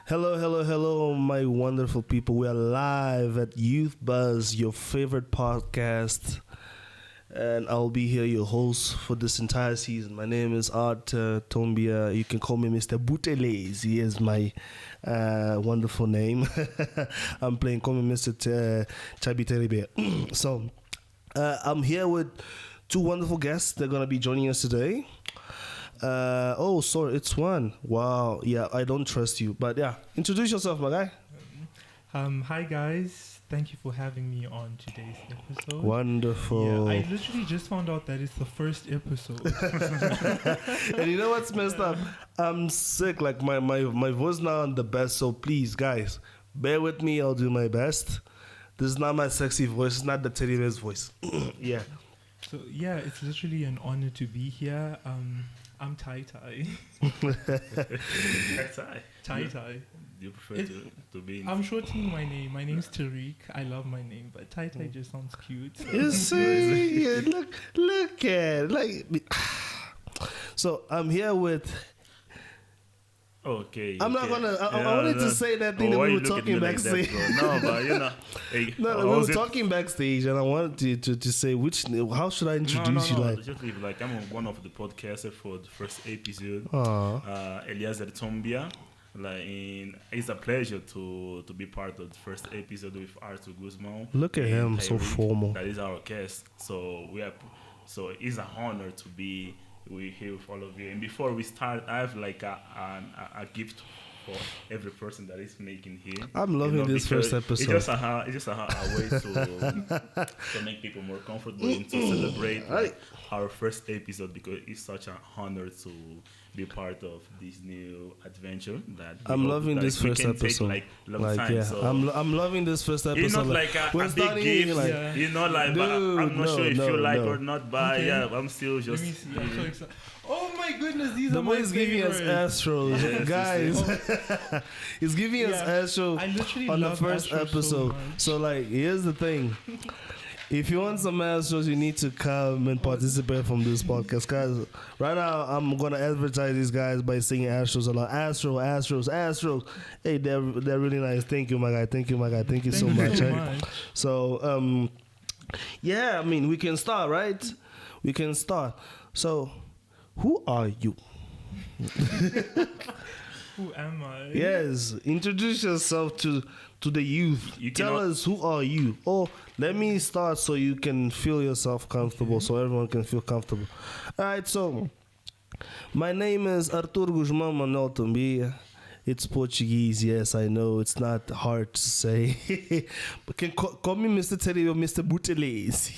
Hello, hello, hello, my wonderful people. We are live at YouThBuzzs, your favorite podcast. And I'll be here, your host for this entire season. My name is Art Tombia. You can call me Mr. Buteles. He is my wonderful name. I'm playing Call Me Mr. Chabi Teribe. So, I'm here with two wonderful guests. They're going to be joining us today. Sorry, it's one. Wow, yeah, I don't trust you. But yeah, introduce yourself, my guy. Hi guys, thank you for having me on today's episode. Wonderful. Yeah, I literally just found out that it's the first episode. And you know what's messed up? I'm sick. Like my voice now on the best. So please, guys, bear with me. I'll do my best. This is not my sexy voice. It's not the teddy bear's voice. Yeah. So yeah, it's literally an honor to be here. I'm Tai. Tai. You prefer to be in... I'm shortening my name. My name's Tariq. I love my name, but Tai just sounds cute. You see, yeah, look at it. So I'm here with. Okay. I'm not gonna. I wanted to say that thing that we were talking backstage. No, but you know. Hey, we were talking backstage, and I wanted to say how should I introduce you? Like I'm one of the podcasters for the first episode. Elias Tombia. It's a pleasure to be part of the first episode with Arthur Guzman. Look at him, Tariq, so formal. That is our guest. So it's an honor to be here with all of you. And before we start, I have like a gift for every person that is making here. I'm loving this first episode. It's just a way to make people more comfortable and to celebrate our first episode, because it's such an honor to be part of this new adventure. I'm loving this first episode. Take, long time. Yeah, so I'm loving this first episode. It's not like a big gift, I'm not sure if you like or not, but yeah, I'm still just. Let me see. I'm so excited. Oh my goodness, these the are my boy's giving us Astros, yes, guys. He's giving us Astros on the first episode. So here's the thing. If you want some Astros, you need to come and participate from this podcast. Guys, right now I'm gonna advertise these guys by singing Astros a lot. Astros. Hey, they're really nice. Thank you, my guy. Thank you so much. So yeah, I mean, we can start, right? We can start. So, who are you? Who am I? Yes, introduce yourself to the youth. Tell us, who are you? Oh, let me start so you can feel yourself comfortable, so everyone can feel comfortable. All right, so my name is Arthur Guzman Manuel Tombia. It's Portuguese, yes, I know. It's not hard to say. But can call me Mr. Teddy or Mr. Buteles.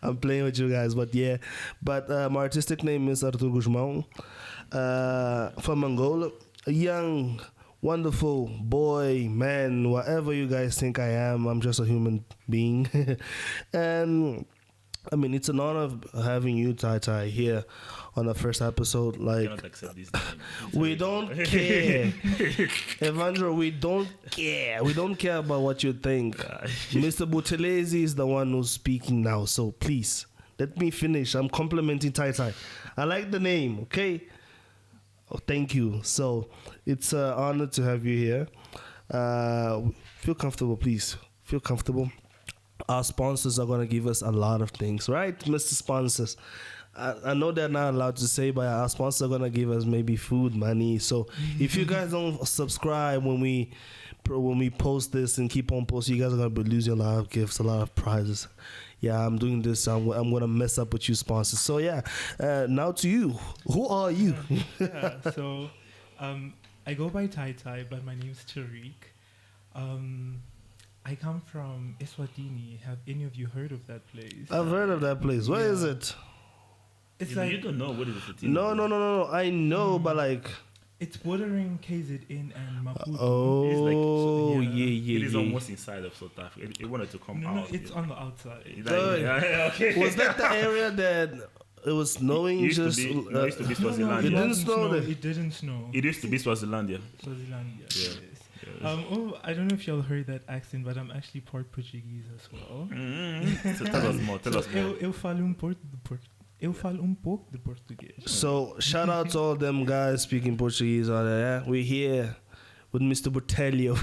I'm playing with you guys, but yeah. But my artistic name is Arthur Guzman. From Angola. A young, wonderful boy, man, whatever you guys think I am. I'm just a human being. And I mean, it's an honor having you, Tai, here on the first episode. I cannot accept this name. We don't care. Evandro, we don't care. We don't care about what you think. Mr. Butelezi is the one who's speaking now, so please, let me finish. I'm complimenting Tai. I like the name, okay? Oh, thank you. So, it's an honor to have you here. Feel comfortable, please. Feel comfortable. Our sponsors are going to give us a lot of things, right, Mr. Sponsors? I know they're not allowed to say, but our sponsors are going to give us maybe food, money. So if you guys don't subscribe when we post this and keep on posting, you guys are going to be losing a lot of gifts, a lot of prizes. Yeah, I'm doing this. I'm going to mess up with you sponsors. So yeah, now to you. Who are you? So I go by Tai, but my name's Tariq. I come from Eswatini. Have any of you heard of that place? I've heard of that place. Where is it? It's you don't know what is Eswatini? No. I know, but it's bordering KZN and Maputo. Oh, yeah. It is almost inside of South Africa. It wanted to come out. No, it's on the outside. Okay. Was that the area that it was snowing? It used to be Swaziland. It didn't snow there. It didn't snow. It used to be Swazilandia. Yes. I don't know if y'all heard that accent, but I'm actually part Portuguese as well. So tell us more. Eu falo pouco de português. So shout out to all them guys speaking Portuguese out there. We're here. with Mr. Botelho.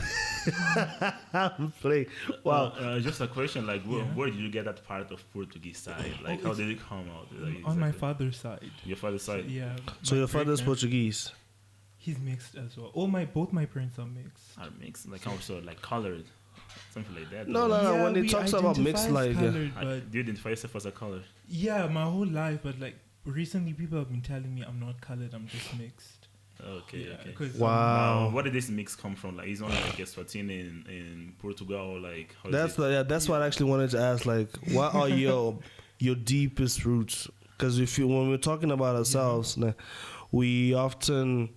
I'm playing. Wow. Just a question, like, where did you get that part of Portuguese side? Like, how did it come out? Like, On my father's side. Your father's side? Yeah. So my your father's great-grand- Portuguese. He's mixed as well. Both my parents are mixed. Are mixed, like also like colored, something like that. No, or- no, no. Yeah, When it we talks about mixed, identify as like, colored, I- but do you identify yourself as a color? yeah, my whole life. But like recently, people have been telling me I'm not colored. I'm just mixed. Okay, Yeah, okay. 'cause, Wow. Where did this mix come from? Like, is it only like Eswatini in Portugal? Or like, how is that's it? that's what I actually wanted to ask. Like, what are your deepest roots? Because when we're talking about ourselves, nah, we often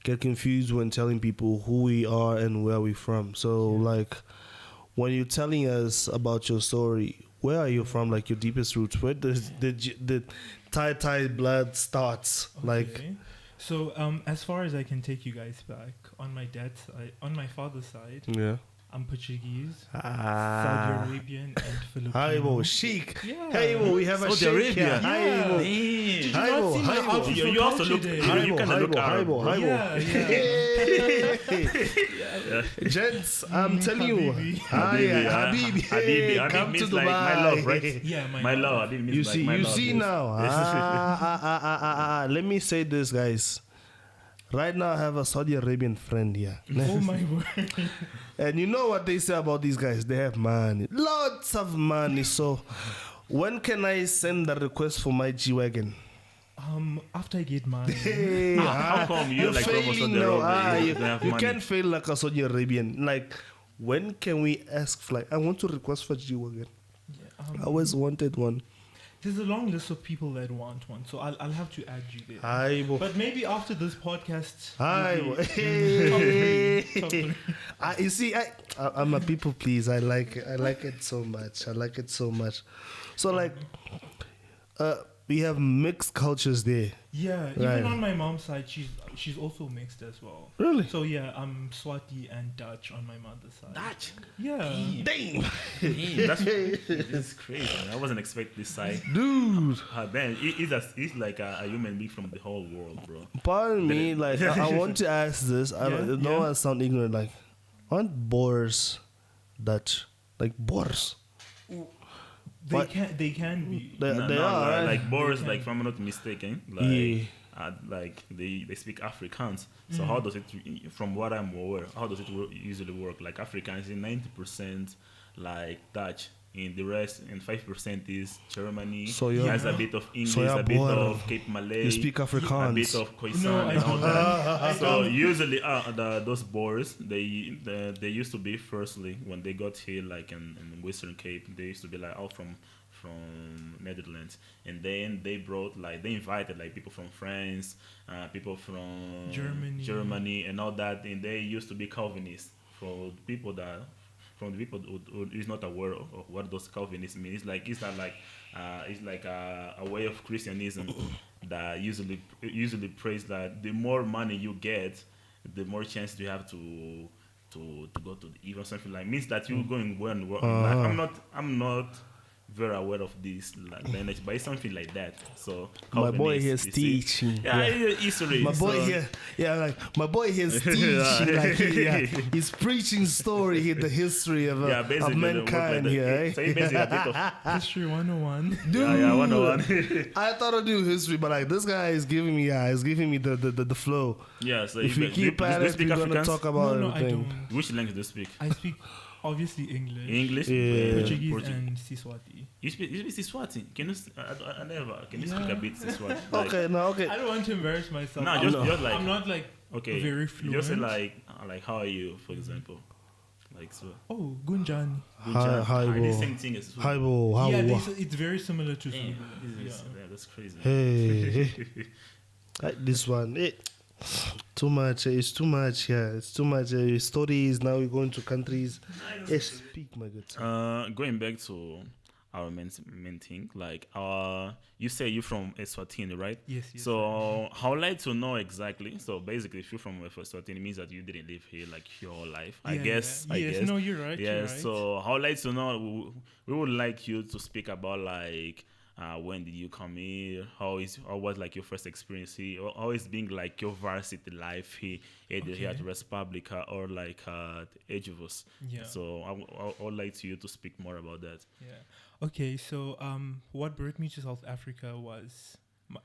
get confused when telling people who we are and where we're from. So, like, when you're telling us about your story, where are you from? Like, your deepest roots? Where does the Thai blood starts? Like, Okay. So as far as I can take you guys back, on my dad's side, on my father's side, yeah. I'm Portuguese, Saudi Ah. Arabian, and Filipino. Haibo, chic. Yeah. Haibo, we have a Saudi sheikh Arabia. here. Haibo. Did you Haibo, not see my Haibo. outfit You for also culture look- day? you kinda look Arab, bro. Yeah, Gents, I'm telling you. Habibi. Habibi. Habibi. Habibi Come to means Dubai. like my love, right? Yeah, My love. Habibi means You like see, my you love, see yes. now. Let me say this, guys. Right now, I have a Saudi Arabian friend here. Oh my word. And you know what they say about these guys? They have money. Lots of money. So, when can I send the request for my G-Wagon? After I get mine. Hey, How come you're like almost failing on the now. road? You don't have you money? can't fail like a Saudi Arabian. Like, when can we ask for, like, I want to request for G-Wagon. Yeah, I always wanted one. there's a long list of people that want one, so I'll have to add you there. Haibo. But maybe after this podcast. Haibo. you'll be- Hey. Top three. You see, I'm a people pleaser. I like it so much. I like it so much. So, like, we have mixed cultures there. Yeah, Right. even on my mom's side, she's also mixed as well. Really? So yeah, I'm Swati and Dutch on my mother's side. Dutch. Yeah. Damn. This is crazy. I wasn't expecting this side. Dude. Man, he's like a human being from the whole world, bro. Pardon me, like, I want to ask this. I don't Yeah. want to sound ignorant. Like, aren't Boers Dutch? Like, Boers? What? They can be. They No, are, right? like Boris, They like if can. I'm not mistaken, like Yeah. like they speak Afrikaans. So how does it, from what I'm aware, how does it usually work? Like Afrikaans is 90% like Dutch. In the rest, and 5% is Germany. So It you're- has a bit of English, you're a bit Boer. of Cape Malay, You speak a bit Afrikaans. of Khoisan No, I and all don't. that. I So don't. usually, those Boers, they used to be firstly when they got here, like in Western Cape, they used to be like all from Netherlands, and then they invited like people from France, people from Germany, and all that, and they used to be Calvinists. For people that. From the people who is not aware of what those Calvinists mean, it's like a way of Christianism that usually prays that the more money you get, the more chance you have to go to the evil, something like means that you're going well in life. I'm not very aware of this lineage, but it's something like that. So My boy Calvinists, here's you see. teaching. Yeah, history. My boy so- here, my boy here's teaching. Like, he's preaching story here, the history of basically they work mankind like here. that. Eh? So he basically a bit of History 101. Dude, yeah, 101. I thought I'd do history, but like this guy is giving me, the flow. Yeah, so If we keep do at you it, speak we're gonna Afrikaans? talk about No, I everything. don't. Which language do you speak? I speak obviously English, English, Yeah. Portuguese, and Siswati. You speak Siswati. Can you? I never. Can you speak Yeah. a bit Siswati? Okay, no, okay. I don't want to embarrass myself. No, I'm just- not- just like- I'm not like Okay. very fluent. Just say like how are you, for example, like so. Oh, Gunjani. Hi, the bo. same thing as Hi, bo. Yeah, How? it's very similar to Damn, Zulu. yeah, that's crazy. Hey, like this one. Too much. It's too much. Yeah, it's too much. Stories. Now we're going to countries. Speak, my good son. Going back to our main thing, like you say you're from Eswatini, right? Yes. So I would like to know exactly. So basically, if you're from Eswatini, it means that you didn't live here like your whole life. I guess. Yes, no, you're right. Yeah. You're right. So I would like to know. We would like you to speak about like When did you come here? How was like your first experience here? How is being like your varsity life here, either here at Respublica or like at YouThBuzzsa? Yeah. So I would like you to speak more about that. Yeah. Okay. So what brought me to South Africa was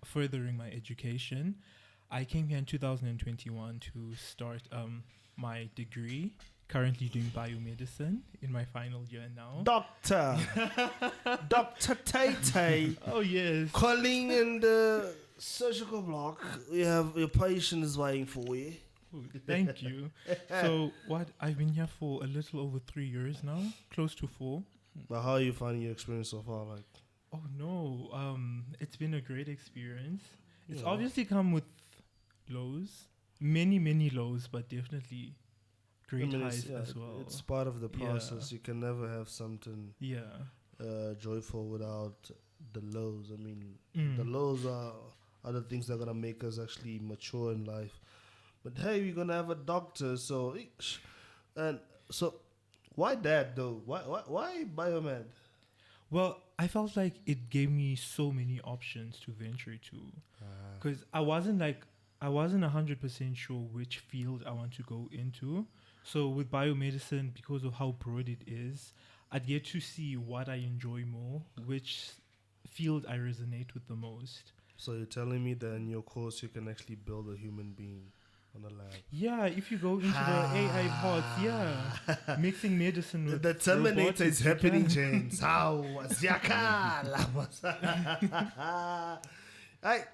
furthering my education. I came here in 2021 to start my degree. Currently doing biomedicine in my final year now. Doctor Tay. Oh yes. Calling in the surgical block. You have your patient is waiting for you. Ooh, thank you. So I've been here for a little over 3 years now, close to 4. But how are you finding your experience so far? Like, Oh no, it's been a great experience. It's obviously come with lows, many lows, but definitely great highs as well. It's part of the process. You can never have something joyful without the lows. I mean, the lows are the things that are gonna make us actually mature in life. But hey, we're gonna have a doctor, so why that though? Why biomed? Well, I felt like it gave me so many options to venture to, because I wasn't 100% sure which field I want to go into. So with biomedicine, because of how broad it is, I'd get to see what I enjoy more, which field I resonate with the most. So you're telling me that in your course you can actually build a human being on a lab? Yeah, if you go into the AI parts, mixing medicine with the Terminator robotics, is you happening, can. James. How?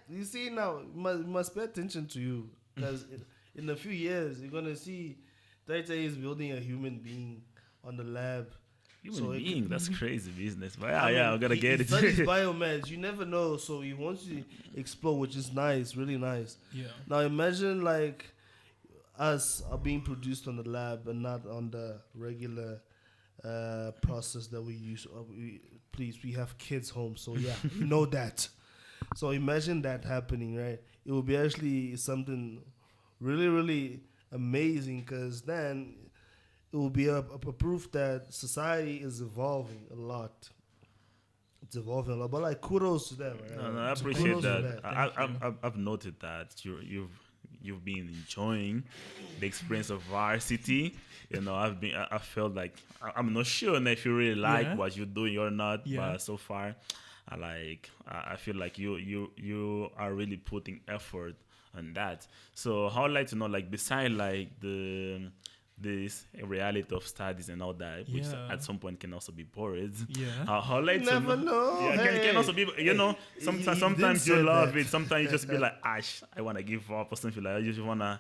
You see now, we must pay attention to you, because in a few years you're gonna see Data is building a human being on the lab. Human being, that's crazy business. But I I'm gonna get he it. studies biomeds. You never know, so he wants to explore, which is nice, really nice. Yeah. Now imagine like us are being produced on the lab and not on the regular process that we use. We have kids home, so yeah, you know that. So imagine that happening, right? It will be actually something really, really amazing, because then it will be a proof that society is evolving a lot. It's evolving a lot, but like kudos to them. Right? No, I appreciate that. I've noted that you've been enjoying the experience of varsity. You know, I felt like I'm not sure if you really like what you're doing or not, but so far, I feel like you are really putting effort on that. So I would like to know, like, beside like this reality of studies and all that, which at some point can also be bored. How like you never know. Yeah, can also be. You know, sometimes you love it. Sometimes you just be like, "Ash, I wanna give up," or something like that. You just wanna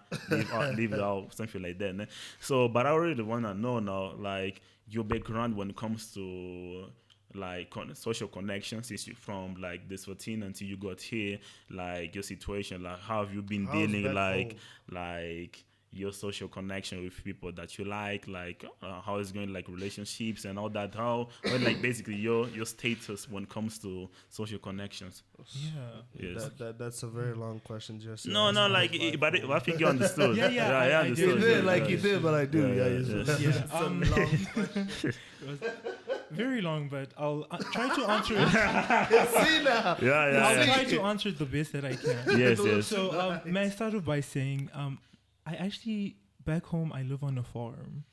leave it out, something like that. So, but I really wanna know now, like, your background when it comes to like social connections, since you from like this 14 until you got here, like your situation, like how have you been dealing, like your social connection with people that you like how is going, like relationships and all that, how like basically your status when it comes to social connections. Yes. That's a very long question, just no like but I think you understood. I understood. You did, like you did, but I do. Long question. Very long, but I'll try to answer it. See now. I'll try to answer it the best that I can. Yes. So may I start off by saying I actually, back home, I live on a farm.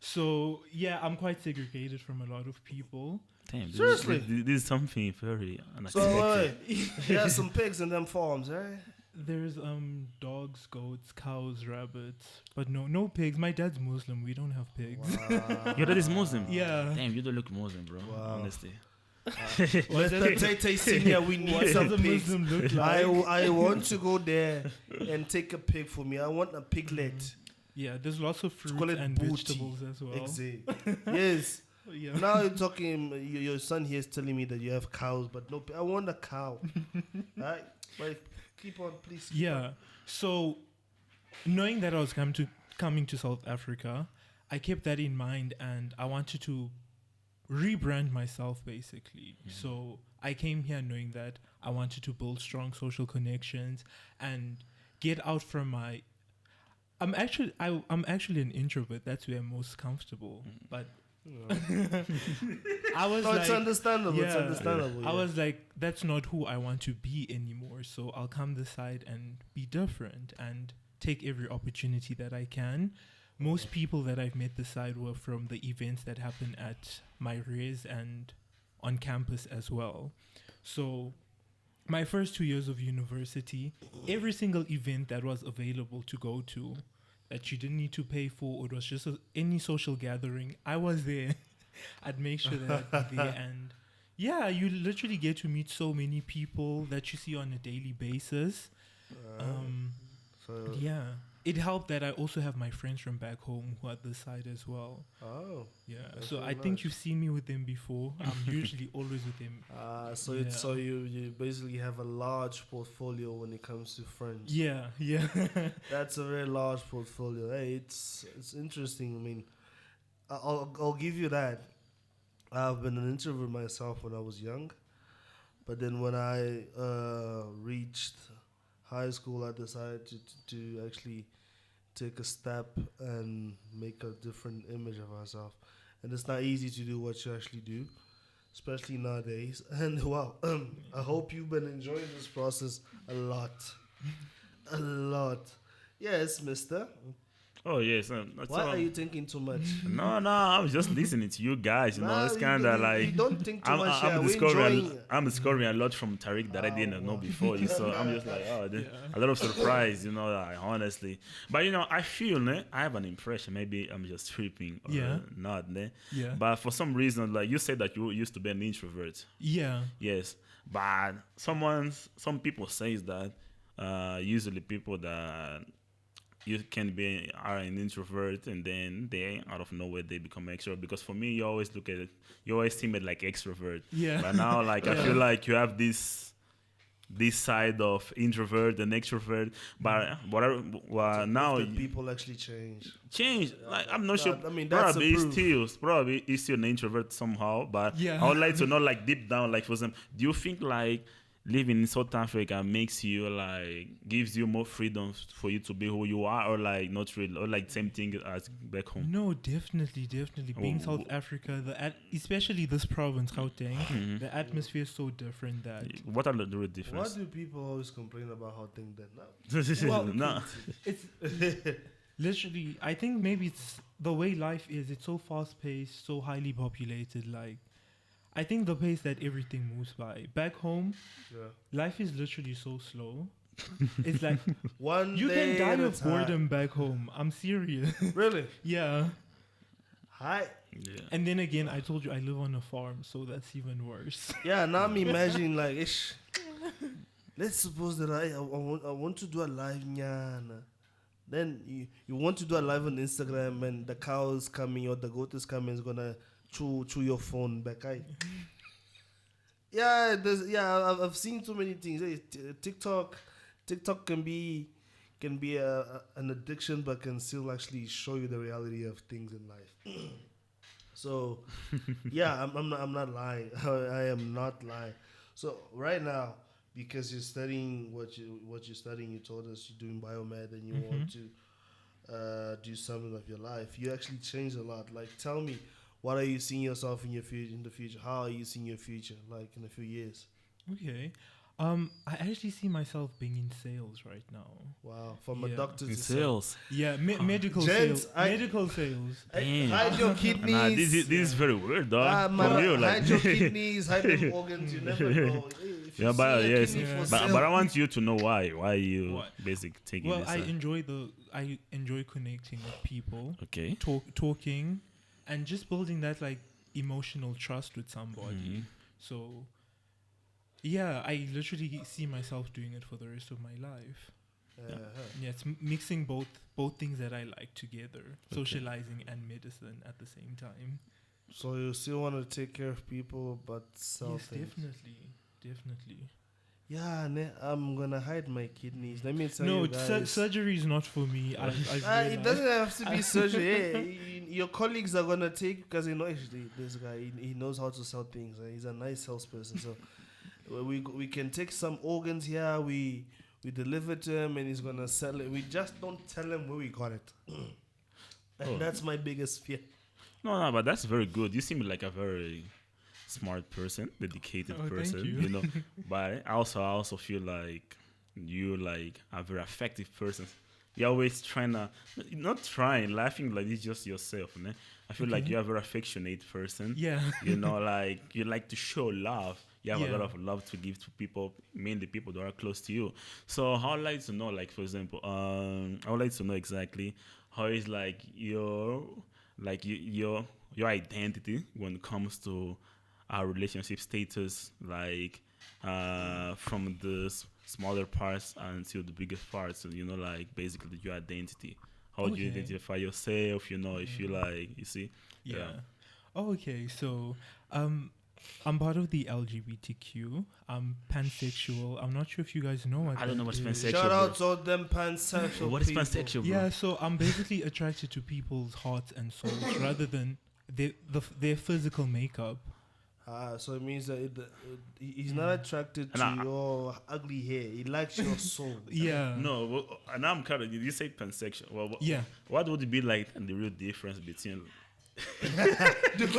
So, yeah, I'm quite segregated from a lot of people. Damn, seriously? This is something very unexpected. So, you have some pigs in them farms, right? There's dogs, goats, cows, rabbits, but no pigs. My dad's Muslim. We don't have pigs. Wow. Your dad is Muslim? Yeah. Damn, you don't look Muslim, bro. Wow. Honestly. Mr. Tay Senior, we need some pigs. Look like? I want to go there and take a pig for me. I want a piglet. Yeah, there's lots of fruit and booty. vegetables as well. Exactly. Yes. Yeah. Now you're talking. Your son here is telling me that you have cows, but no. I want a cow. Right? But keep on, please. So, knowing that I was coming to South Africa, I kept that in mind, and I wanted to rebrand myself, basically. So I came here knowing that I wanted to build strong social connections and get out from my. I'm actually an introvert. That's where I'm most comfortable. But I was No, like, it's understandable. It's yeah. understandable. I yeah. was like, that's not who I want to be anymore. So I'll come this side and be different and take every opportunity that I can. Most people that I've met this side were from the events that happen at my res and on campus as well. So my first 2 years of university, every single event that was available to go to, that you didn't need to pay for, or it was just any social gathering, I was there. I'd make sure that I'd be there. And yeah, you literally get to meet so many people that you see on a daily basis. So, Yeah. It helped that I also have my friends from back home who are this side as well. oh. Yeah. That's So very I think nice. you've seen me with them before. I'm usually always with them. So Yeah. it's so you basically have a large portfolio when it comes to friends. Yeah. Yeah. That's a very large portfolio. Hey, it's interesting. I mean, I'll give you that. I've been an introvert myself when I was young, but then when I reached high school, I decided to actually take a step and make a different image of myself. And it's not easy to do what you actually do, especially nowadays. And wow, I hope you've been enjoying this process a lot. A lot. Yes, mister. Oh yes. Why are you thinking too much? No, I was just listening to you guys. You know, Nah, it's you kind of like you don't think too I'm, much. I'm Yeah, we're discovering enjoying. I'm discovering a lot from Tariq that I didn't know before. So I'm just like, a lot of surprise, you know, like, honestly. But you know, I feel I have an impression. Maybe I'm just tripping or Yeah. not. Yeah. But for some reason, like you said that you used to be an introvert. Yeah. Yes, but some people says that usually people that you can be are an introvert and then they out of nowhere they become extrovert. Because for me, you always look at it, you always seem it like extrovert. Yeah. But now, like I feel like you have this side of introvert and extrovert. But well, now That people actually change. like I'm not sure. I mean, that's probably a proof. probably is still an introvert somehow. But Yeah. I would like to know, like deep down, like for example, do you think like living in South Africa makes you like gives you more freedom for you to be who you are, or like not really, or like same thing as back home? No, definitely. Being Oh. South Africa, especially this province, Gauteng, the atmosphere is so different that What are the real Why difference? do people always complain about how things that now? Well, Nah. it's literally. I think maybe it's the way life is. It's so fast paced, so highly populated. Like, I think the pace that everything moves by. Back home, Yeah. life is literally so slow. It's like One you day can at die a of time. boredom back home. I'm serious. Really? Yeah. Hi. Yeah. And then again, I told you I live on a farm, so that's even worse. Yeah, now I'm imagining like, ish. Let's suppose that I want to do a live nyana. Then you want to do a live on Instagram and the cow is coming or the goat is coming, is gonna chew your phone back. I've seen too many things. Hey, TikTok can be an addiction, but can still actually show you the reality of things in life. So, yeah, I'm not lying. I am not lying. So right now, because you're studying what you're studying, you told us you're doing biomed and you want to do something of your life. You actually changed a lot. Like, tell me, what are you seeing yourself in the future? How are you seeing your future, like in a few years? Okay. I actually see myself being in sales right now. Wow, from a Yeah. doctor to In sales. Yeah, medical Gents, sales. I- Medical sales. Damn. Hide your kidneys. Nah, this is very weird, dog. Man, For real, like. hide your kidneys, hide them organs. You never know. If you Yeah, but see a yes, kidney for but sale- I want you to know why you What? basically taking Well, this. I enjoy connecting with people, Okay. talking, and just building that like emotional trust with somebody. So, yeah, I literally see myself doing it for the rest of my life. Yeah, it's mixing both things that I like together, socializing and medicine at the same time. So you still want to take care of people, but sell Yes, things. definitely. Yeah, I'm gonna hide my kidneys. Let me tell No, you guys. surgery is not for me. I've It realized. doesn't have to be surgery. Hey, your colleagues are gonna take because you know actually this guy he knows how to sell things. He's a nice salesperson. So we can take some organs here. We deliver to him and he's gonna sell it. We just don't tell him where we got it. And that's my biggest fear. No, but that's very good. You seem like a very smart person, dedicated Oh, thank person, you. you know. But I also feel like you like a very effective person. You're always trying to, not trying, laughing like it's just yourself, né? I feel like Okay. you're a very affectionate person. Yeah. You know, like you like to show love. You have a lot Yeah. of love to give to people, mainly people that are close to you. So I would like to know, like for example, I would like to know exactly how is like your identity when it comes to our relationship status, like from the smaller parts until the biggest parts, and you know, like basically your identity. How do you Okay. identify yourself? You know, if you like, you see, Yeah. Oh, okay. So, I'm part of the LGBTQ. I'm pansexual. I'm not sure if you guys know what I don't know that what's is. pansexual. Shout out to all them pansexual What is people. pansexual, bro? Yeah. So I'm basically attracted to people's hearts and souls rather than their physical makeup. So it means that he's not attracted to Nah. your ugly hair. He likes your soul. Yeah. No, well, and I'm kind of. Did you say pansexual? Well, Yeah. What would it be like, and the real difference between? Dude.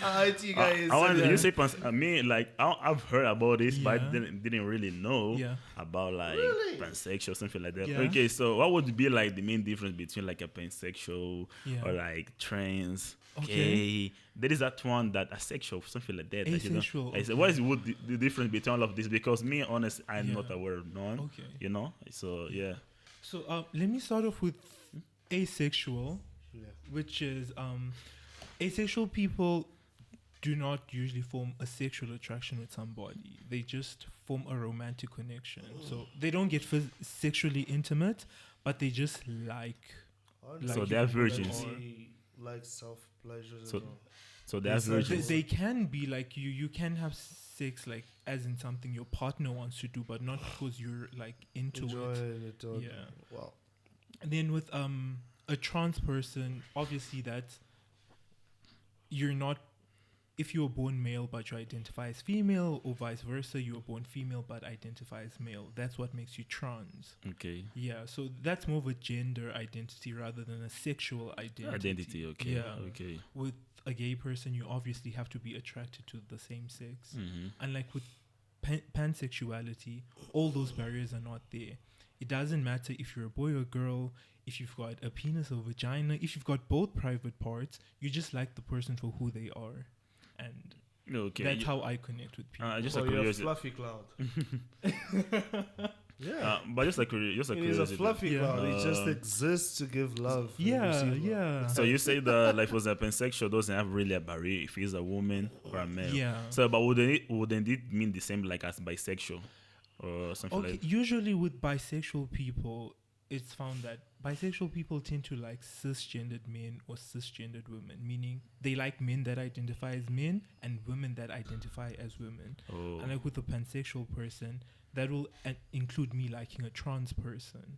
I you guys. I want you say pans. I mean, like I've heard about this, but I Yeah. didn't really know Yeah. about like Really? pansexual something like that. Yeah. Okay, so what would be like the main difference between like a pansexual Yeah. or like trans? Okay. Gay. There is that one that asexual, something like that. Like, you know, Asexual, I said, okay. what is the difference between all of this? Because me, honest, I'm Yeah. not aware of none. Okay. You know, so yeah. So let me start off with asexual, Yeah. which is asexual people do not usually form a sexual attraction with somebody. They just form a romantic connection. So they don't get sexually intimate, but they just like. So like they are you- virgins. or- Like self pleasures. So- and all. So they are Yes, virgins. They can be like you can have sex like as in something your partner wants to do, but not because you're like into it. Enjoying it. Or, Yeah. Wow. And then with a trans person, obviously that you're not, if you were born male but you identify as female, or vice versa, you were born female but identify as male. That's what makes you trans. Okay. Yeah, so that's more of a gender identity rather than a sexual identity. Okay. Yeah. Okay. With a gay person, you obviously have to be attracted to the same sex. Mm-hmm. And like with pansexuality, all those barriers are not there. It doesn't matter if you're a boy or girl, if you've got a penis or vagina, if you've got both private parts, you just like the person for who they are. And Okay. that's how I connect with people. Just Oh, a you're a curiosity. fluffy cloud. Yeah. But just a curiosity. It is a fluffy Yeah. cloud. It just exists to give love. and yeah, receive love. yeah. So you say that like was a pansexual doesn't have really a barrier if he's a woman or a male. Yeah. So but wouldn't it mean the same like as bisexual or something Okay, like? usually with bisexual people, it's found that bisexual people tend to like cisgendered men or cisgendered women, meaning they like men that identify as men and women that identify as women. Oh. And like with a pansexual person, that will include me liking a trans person.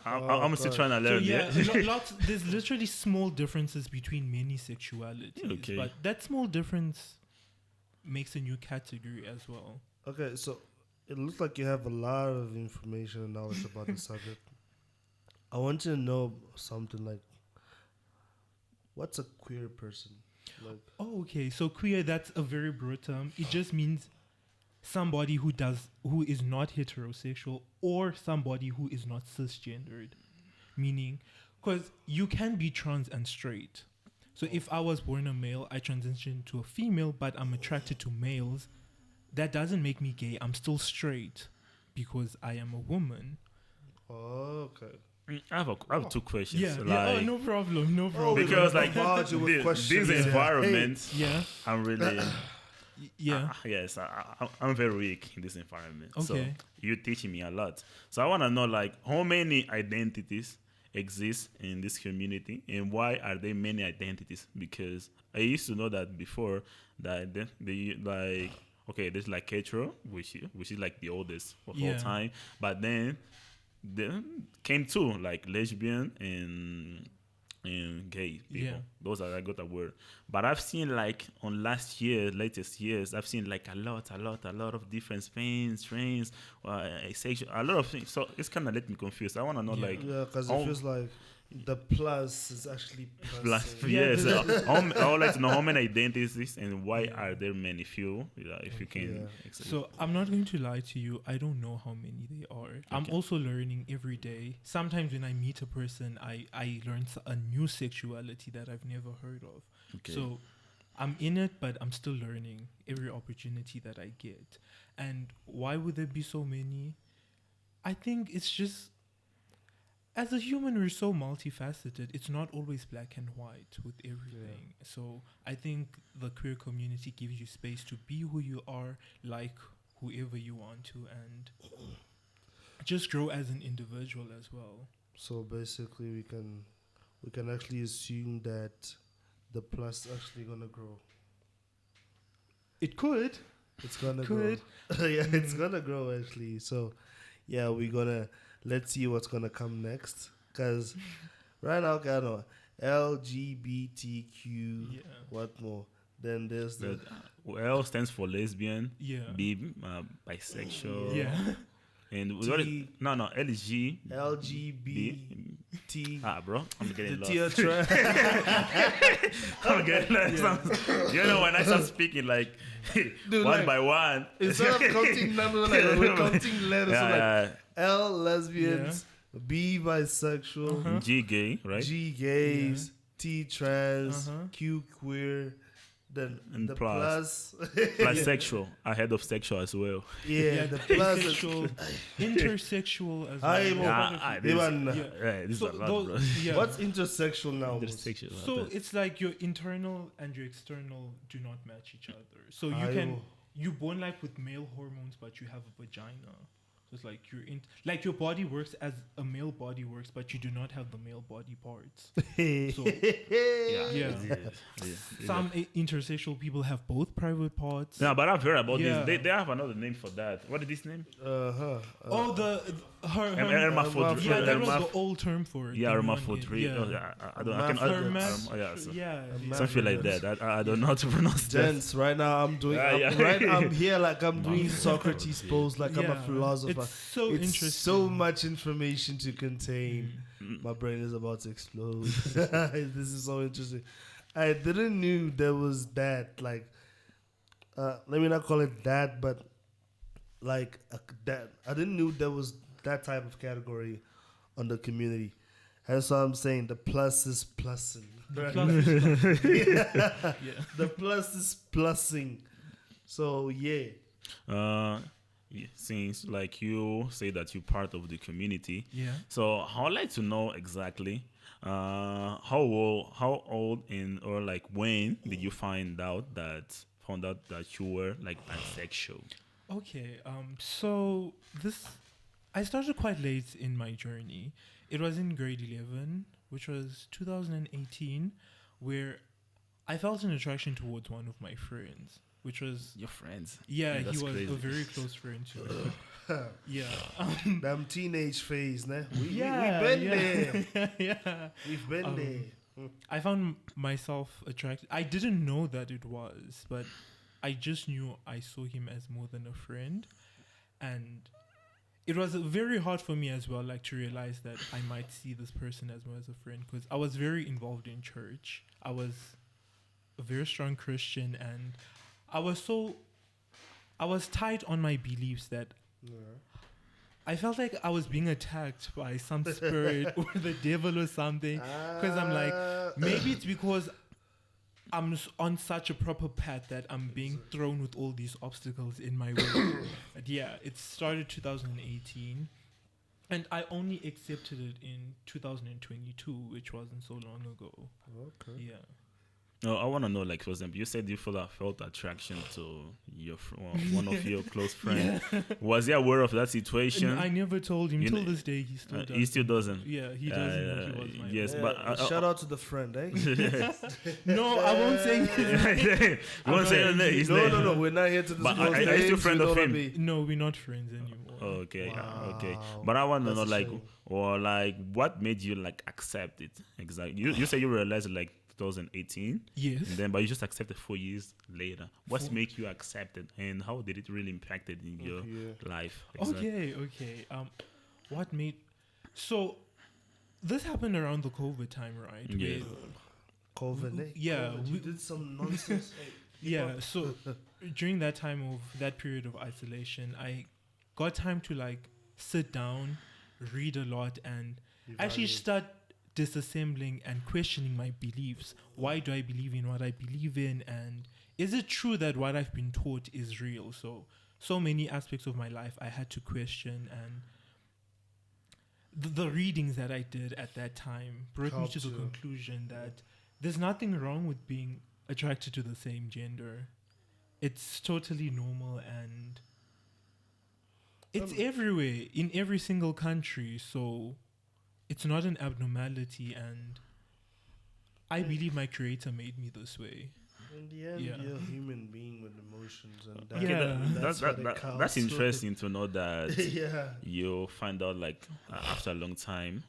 I'm still God. trying to So learn. yeah, Yeah. lots. There's literally small differences between many sexualities, Okay. but that small difference makes a new category as well. Okay, so it looks like you have a lot of information and knowledge about the subject. I want you to know something like, what's a queer person? Like, Oh, okay. So queer, that's a very broad term. It just means somebody who is not heterosexual or somebody who is not cisgendered. Meaning, because you can be trans and straight. So if I was born a male, I transitioned to a female, but I'm attracted to males, that doesn't make me gay. I'm still straight because I am a woman. oh, okay. I have two questions. Yeah. Like, Oh, no problem. No problem. because like bombard you with this questions. Yeah. environment, Yeah. I'm really Yeah. yes, I'm very weak in this environment. So Okay. you're teaching me a lot. So I want to know like how many identities exist in this community and why are there many identities? Because I used to know that before that they like okay, there's like hetero, which is like the oldest of all Yeah. time, but then came two like lesbian and gay people. Yeah. Those are I got a word. But I've seen like on latest years, I've seen like a lot of different strains, sexual, a lot of things. So it's kind of let me confused. I want to know Yeah. like Yeah, because Oh. it feels like The plus is actually Plus, plus. yes. I would like to know how many identities and why are there many few? If you can. Yeah. So I'm not going to lie to you. I don't know how many they are. I'm also learning every day. Sometimes when I meet a person, I learn a new sexuality that I've never heard of. Okay. So I'm in it, but I'm still learning every opportunity that I get. And why would there be so many? I think it's just, as a human, we're so multifaceted. It's not always black and white with everything. So I think the queer community gives you space to be who you are, like whoever you want to, and just grow as an individual as well. So basically, we can actually assume that the plus actually gonna grow. It could. It's gonna Could. grow. Yeah, it's gonna grow actually. So, yeah, let's see what's gonna come next. Cause right now, kind of LGBTQ. Yeah. What more? Then there's the L stands for lesbian. Yeah. B bisexual. Yeah. And T- LG. LGBT. Bro, I'm The getting lost. tier trans. I'm getting lost. You know, when I start speaking like Dude, one like, by one. Instead of counting numbers, like we're counting letters. So like Yeah, L lesbians, B bisexual, G gay, right? G gays, T trans, Uh-huh. Q queer, then And the plus. plus. Sexual, ahead of sexual as well. Yeah, the plus. Asexual, intersexual as I well. am This, Even, right, this So is a lot, those- bro. yeah. what's intersexual now? Intersexual. So it's like your internal and your external do not match each other. So you Ayo. you born like with male hormones, but you have a vagina. So it's like like your body works as a male body works, but you do not have the male body parts. So some intersexual people have both private parts. No, but I've heard about Yeah. this. They have another name for that. What is this name? Oh, her Hermaphrodite. yeah, that was the old term for it. Yeah, the one hermaphrodite. in- Oh, yeah, I don't. I can. yeah, Something like that. I don't know how to pronounce that. Gents, right now I'm doing. I'm here like I'm doing Socrates pose, like I'm a Yeah. philosopher. It's so It's interesting. so much information to contain. My brain is about to explode. This is so interesting. I didn't knew there was that. Like, let me not call it that, but like that. I didn't knew there was that type of category on the community. That's why I'm saying the plus is plussing. The The plus is plussing. So yeah. Since like you say that you're part of the community, Yeah. so I would like to know exactly how old and or like when did you found out that you were like bisexual? Okay. So I started quite late in my journey. It was in grade 11, which was 2018, where I felt an attraction towards one of my friends, which was Your friends? yeah, he that's was crazy. a very close friend to me. Yeah. Them teenage phase, nah? We've Yeah, been yeah. there. Yeah. We've been there. I found myself attracted. I didn't know that it was, but I just knew I saw him as more than a friend. And it was very hard for me as well, like to realize that I might see this person as more as a friend, because I was very involved in church. I was a very strong Christian, and I was tight on my beliefs that I felt like I was being attacked by some spirit or the devil or something. Because I'm like, maybe it's because I'm on such a proper path that I'm being thrown with all these obstacles in my way. But yeah, it started 2018. And I only accepted it in 2022, which wasn't so long ago. Okay. Yeah. No, I want to know, like, for example, you said you felt attraction to one of your close friends. Was he aware of that situation? And I never told him. You Till know, this day, he still doesn't. He still doesn't. Yeah, he doesn't know he was my yes, Yeah, but shout out to the friend, eh? No, I won't say his you won't say his name. No, we're not here to disclose But are you names. still friend We of don't him? wanna be- No, we're not friends anymore. Okay, okay. Wow. But I want to know, That's a like, shame. or like, what made you like accept it? Exactly. You say you realized like 2018, Yes. and then but you just accepted 4 years later. What make you accept it, and how did it really impact it in your life? Exactly. Okay. What made... So, this happened around the COVID time, right? Yeah. COVID, eh? Yeah, COVID, you did some nonsense. Yeah, so during that time of that period of isolation, I got time to like sit down, read a lot, and actually start disassembling and questioning my beliefs. Why do I believe in what I believe in? And is it true that what I've been taught is real? So many aspects of my life I had to question, and the readings that I did at that time brought me to the conclusion that there's nothing wrong with being attracted to the same gender. It's totally normal, and it's everywhere in every single country. So it's not an abnormality, and I believe my creator made me this way. In the end, you're a human being with emotions, and that's interesting to know that yeah. you find out like after a long time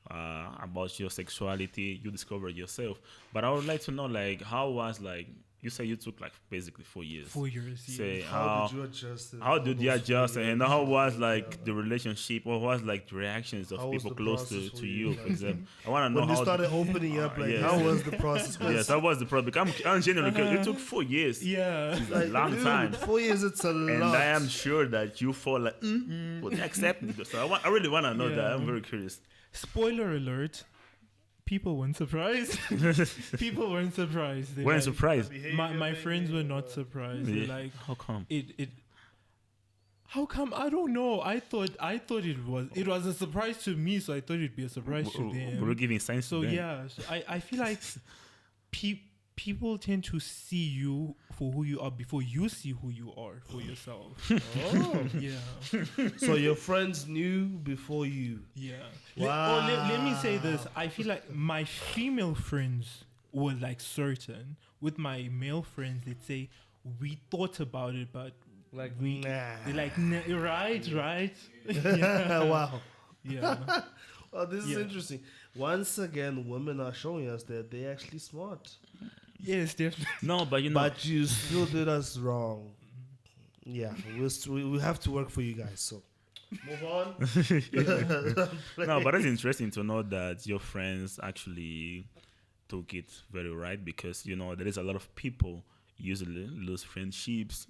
about your sexuality, you discover yourself. But I would like to know like how was like you say you took like basically 4 years. 4 years. Say how did you adjust? How did you adjust, and how was like the relationship, or was like the reactions of people close to you, for example? I want to know when how you started opening up. Like, how was the process? Yes, that was the problem. I'm genuinely curious. It took 4 years. Yeah, it's a long time. 4 years, it's a lot. And I am sure that you fall like, would accept it. So I really want to know that. I'm very curious. Spoiler alert. People weren't surprised. People weren't surprised. Weren't surprised. My friends were not surprised. Yeah. Like, how come? How come? I don't know. I thought it was a surprise to me, so I thought it'd be a surprise to them. We're giving signs to them. So I feel like people tend to see you for who you are before you see who you are for yourself. Oh, yeah. So your friends knew before you. Yeah. Wow. Let me say this. I feel like my female friends were like certain. With my male friends, they'd say we thought about it, but like they're like right. Yeah. Wow. Yeah. Well, this is interesting. Once again, women are showing us that they're actually smart. Yes, definitely. No, but you know. But you still did us wrong. Yeah, we have to work for you guys. So move on. No, but it's interesting to know that your friends actually took it very right, because you know there is a lot of people usually lose friendships,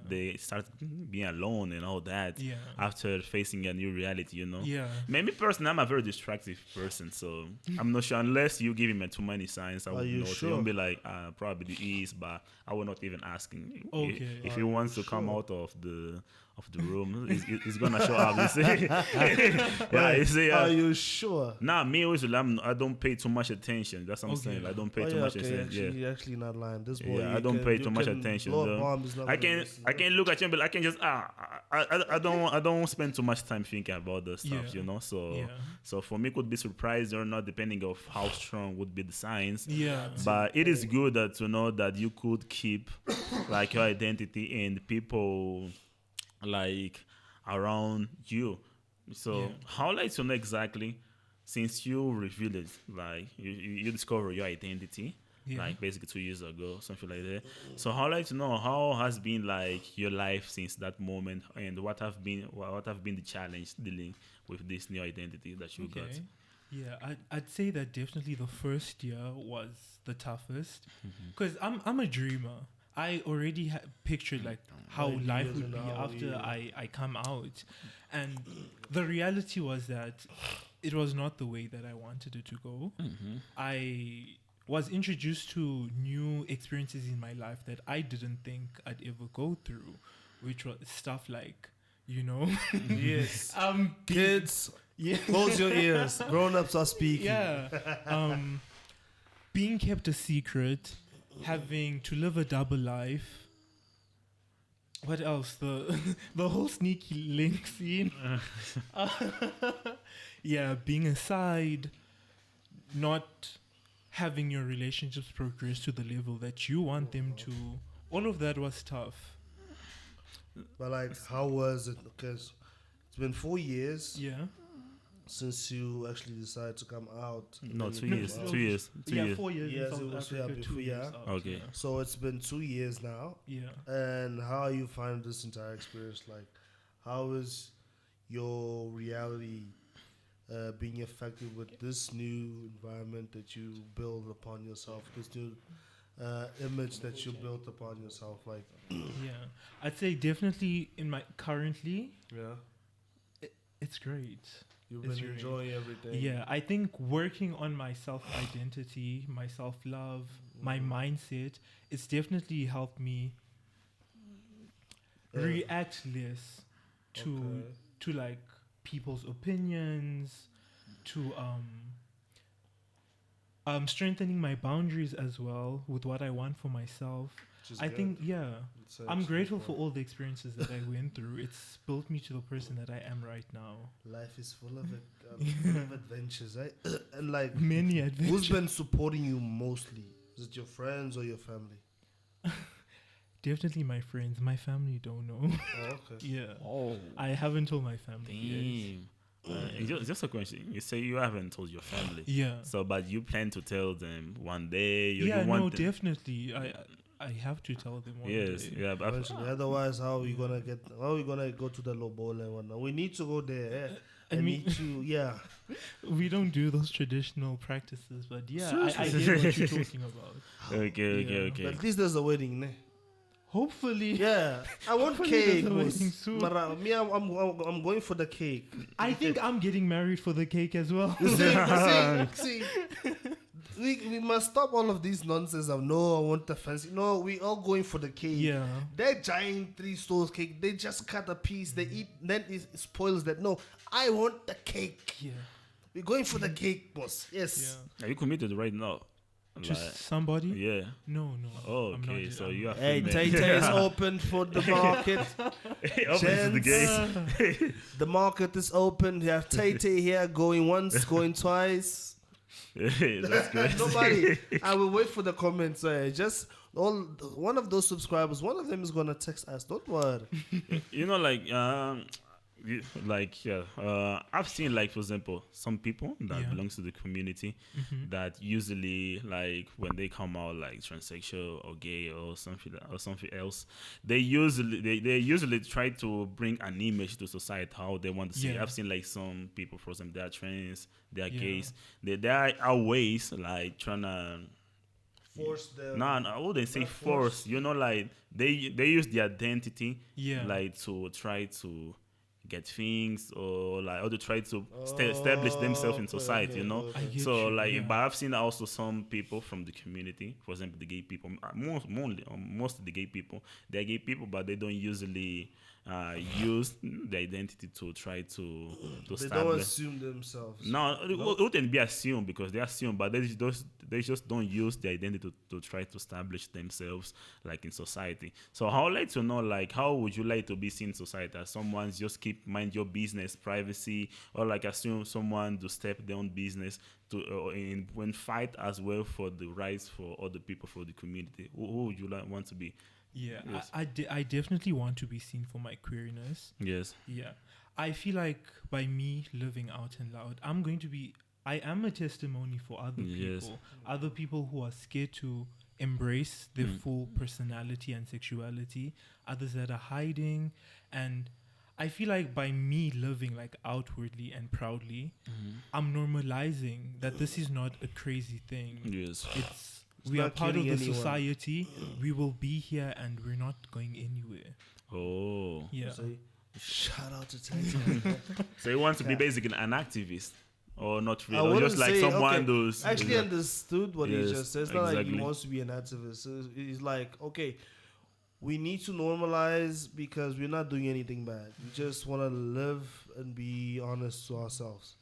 they start being alone and all that after facing a new reality, you know. Maybe personally I'm a very distractive person, so I'm not sure, unless you give him too many signs I would know. Sure? So he'll be like probably is, but I will not even ask him. If he wants to come out of the room, he's gonna show up. You see? You see, are you sure? Nah, me usually I don't pay too much attention. That's what I'm saying. I don't pay too much attention. You're actually not lying. This boy, I don't pay too much attention. I can look at you, but I can just I don't spend too much time thinking about the stuff, you know. So for me, it could be surprised or not, depending of how strong would be the signs. But it is good that to know that you could keep like your identity and people like around you. So how like to know exactly, since you revealed it, like you discover your identity like basically 2 years ago, something like that. So how like to know how has been like your life since that moment, and what have been the challenge dealing with this new identity that you got? Yeah, I'd say that definitely the first year was the toughest, because I'm a dreamer. I already pictured like how life would be after I come out, and the reality was that it was not the way that I wanted it to go. I was introduced to new experiences in my life that I didn't think I'd ever go through, which was stuff like, you know, yes, kids, close your ears. Grown-ups are speaking. Being kept a secret, having to live a double life. What else? The whole sneaky link scene. Being aside, not having your relationships progress to the level that you want them to. All of that was tough. But like, how was it? Because it's been 4 years. Since you actually decided to come out. No, 2 years. 2 years. 2 years. 4 years. Yes, it was before. Okay. So it's been 2 years now. And how you find this entire experience? Like, how is your reality being affected with this new environment that you build upon yourself, this new image that you built upon yourself? Like, Yeah, I'd say definitely in my currently, yeah, it's great. you've It's been great. enjoying everything. Yeah, I think working on my self identity, my self love, my mindset, it's definitely helped me Yeah. react less to Okay. to like people's opinions, to strengthening my boundaries as well with what I want for myself. Which is I good. think It's I'm actually grateful fun. for all the experiences that I went through. It's built me to the person that I am right now. Life is full of it, full of adventures, right? And like, Many who's adventures. been supporting you mostly? Is it your friends or your family? Definitely my friends. My family don't know. Oh, okay. Yeah. Oh, I haven't told my family yet. damn. Just a question. You say you haven't told your family. Yeah. So, but you plan to tell them one day. You Yeah, want no, them. definitely. I have to tell them one Yes, day. yeah. But Eventually, otherwise, how are we gonna get? How are we gonna go to the lobola and whatnot? We need to go there. I I mean- need to, yeah. We don't do those traditional practices, but yeah, I Seriously? get what you're talking about. okay, Yeah. okay. But at least there's a wedding, ne? Hopefully, Yeah, I want Hopefully there's cake. a boss. wedding soon. Mara, me, I'm going for the cake. I think I'm getting married for the cake as well. See, we must stop all of these nonsense of no, I want the fancy. No, we all going for the cake. Yeah. That giant 3 stores cake, they just cut a piece, they eat, then it spoils that. No, I want the cake. Yeah. We're going for the cake, boss. Yes. Yeah. Are you committed right now? To Like, somebody? yeah. No. Oh, I'm not okay. yet. So you have Hey, to Tay Tay is open for the market. Opens the gate. The market is open. You have Tay Tay here going once, going twice. That's great. Nobody. I will wait for the comments. Just one of those subscribers. One of them is gonna text us. Don't worry. You know, I've seen, like, for example, some people that Yeah. belongs to the community that usually, like, when they come out like transsexual or gay or something else, they usually try to bring an image to society how they want to see it. Yeah. I've seen, like, some people, for example, they are trans, they are Yeah. gays, there are ways like trying to. Force them. No, I wouldn't say Not force. force. You know, like they use the identity, Yeah. like to try to get things or to try to establish themselves in Okay, society. okay, You know, okay. I get so you, like, yeah. but I've seen also some people from the community, for example, the gay people. Most of the gay people, they're gay people, but they don't usually use the identity to try to They don't establish. assume themselves. No, it wouldn't be assumed because they assume, but they just don't use the identity to try to establish themselves like in society. So I would like to know, like, how would you like to be seen in society? As someone just keep mind your business, privacy, or like assume someone to step their own business to when fight as well for the rights for other people, for the community? Who would you want to be? Yeah. Yes. I definitely want to be seen for my queerness. Yes. Yeah. I feel like by me living out and loud, I am a testimony for other Yes. people. Other people who are scared to embrace their full personality and sexuality. Others that are hiding. And I feel like by me living like outwardly and proudly, I'm normalizing that this is not a crazy thing. Yes. We are not part of killing the anyone. society. We will be here and we're not going anywhere. Oh. Yeah. Say, shout out to Tay Tay. So you want to be basically an activist, or not I really, or wouldn't just like say- someone okay, who's actually understood what he Yes, just said. It's not like exactly. he wants to be an activist. So he's like, okay, we need to normalize because we're not doing anything bad. We just want to live and be honest to ourselves.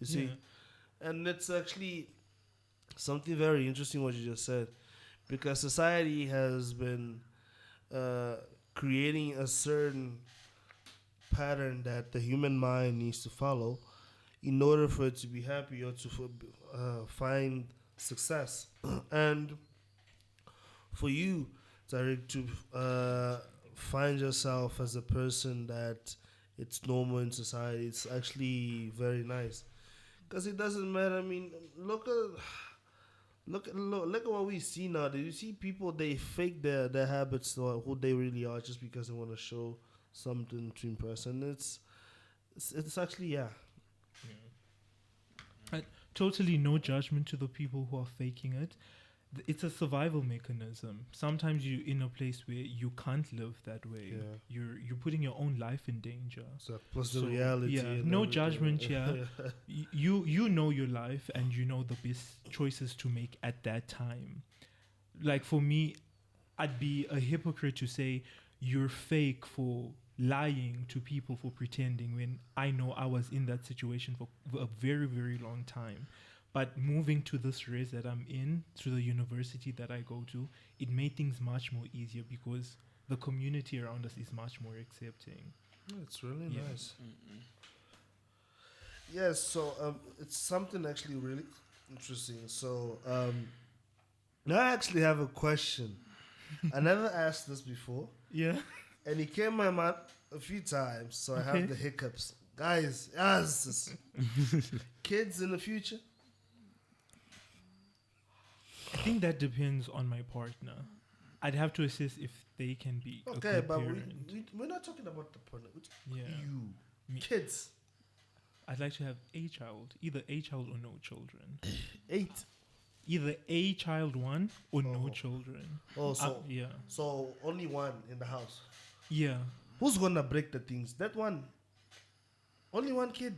You see? Yeah. And it's actually something very interesting what you just said, because society has been creating a certain pattern that the human mind needs to follow in order for it to be happy or to find success. And for you, Tariq, to find yourself as a person that it's normal in society, it's actually very nice. Because it doesn't matter. I mean, look at what we see now. Do you see people, they fake their habits or who they really are just because they want to show something to impress, and it's actually totally no judgment to the people who are faking it. It's a survival mechanism. Sometimes you're in a place where you can't live that way. Yeah. You're putting your own life in danger. So plus the So, reality. yeah, and no everything. judgment here. You know your life and you know the best choices to make at that time. Like for me, I'd be a hypocrite to say you're fake for lying to people, for pretending, when I know I was in that situation for a very, very long time. But moving to this race that I'm in, to the university that I go to, it made things much more easier because the community around us is much more accepting. It's really Yeah. nice. Yes, so it's something actually really interesting. So now I actually have a question. I never asked this before, Yeah. and it came my mind a few times, so I Okay. have the hiccups. Guys, yes, kids in the future. I think that depends on my partner. I'd have to assess if they can be a Okay, good but parent. we're not talking about the partner. We're talking Yeah. you, Me. kids. I'd like to have a child, either a child or no children. 8. Either a child one or no Oh. children. Oh, so Yeah. so only one in the house. Yeah. Who's gonna break the things? That one. Only one kid.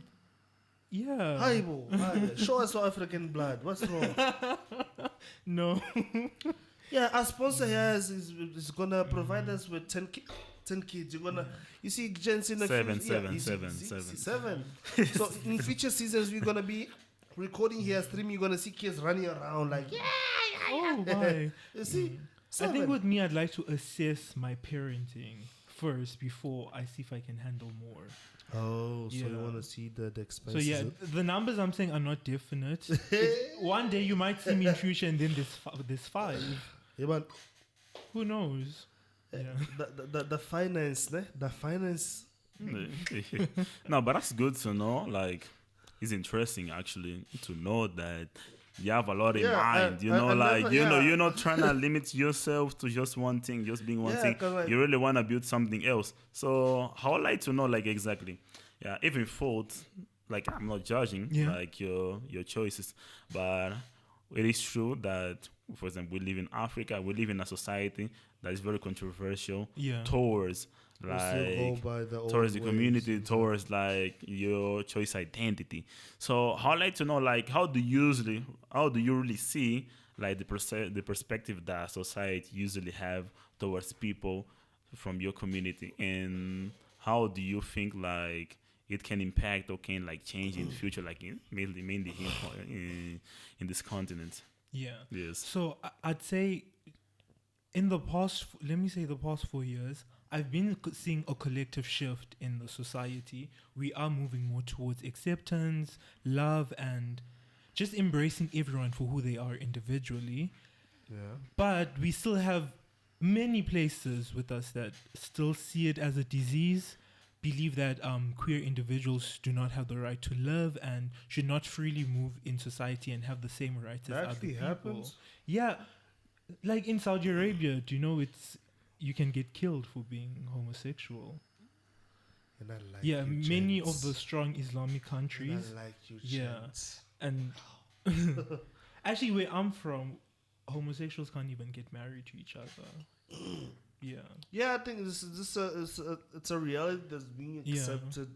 Yeah. Haibo. Show us our African blood. What's wrong? No. Yeah, our sponsor here is gonna provide us with 10 kids. You're gonna, you see, gents in the Seven, future. seven, you see- seven, see- seven. see, 7. So in future seasons, we're gonna be recording here, streaming. You're gonna see kids running around like, yeah. Oh, why? You see, I 7. think with me, I'd like to assess my parenting first before I see if I can handle more. Oh, so you Yeah. want to see the So expenses? yeah, the numbers I'm saying are not definite. One day you might see me in future, and then there's 5. Yeah, but Who knows? Yeah. the finance, ne? The finance. No, but that's good to know. Like, it's interesting actually to know that you have a lot in Yeah, mind. and- You know, and like never- you know, yeah. you're not trying to limit yourself to just one thing, just being one Yeah, thing. 'cause, like- You really want to build something else. So, I would like to know, like, exactly. Yeah, even fault. Like, I'm not judging Yeah. like your choices, but it is true that, for example, we live in Africa. We live in a society that is very controversial Yeah. towards We still go like by the old towards the ways. community, towards like your choice identity. So I'd like to know, like, how do you really see like the perspective that society usually have towards people from your community, and how do you think like it can impact or can like change in the future, like mainly in this continent? Yeah. Yes. So I'd say in the past, let me say the past 4 years, I've been seeing a collective shift in the society. We are moving more towards acceptance, love, and just embracing everyone for who they are individually. Yeah. But we still have many places with us that still see it as a disease, believe that queer individuals do not have the right to live and should not freely move in society and have the same rights as That other actually people. happens. Yeah, like in Saudi Arabia, do you know you can get killed for being homosexual? And I like Yeah, you, many gents. of the strong Islamic countries. And I like you, Yeah. gents. And actually, where I'm from, homosexuals can't even get married to each other. Yeah. Yeah, I think it's a reality that's being Yeah. accepted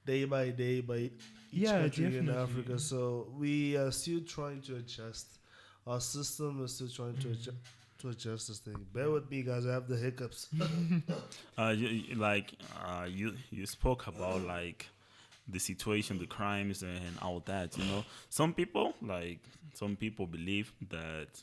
day by day by each Yeah, country in definitely. Africa. So we are still trying to adjust. Our system is still trying to adjust this thing. Bear with me, guys. I have the hiccups. You spoke about like the situation, the crimes, and all that. You know, some people believe that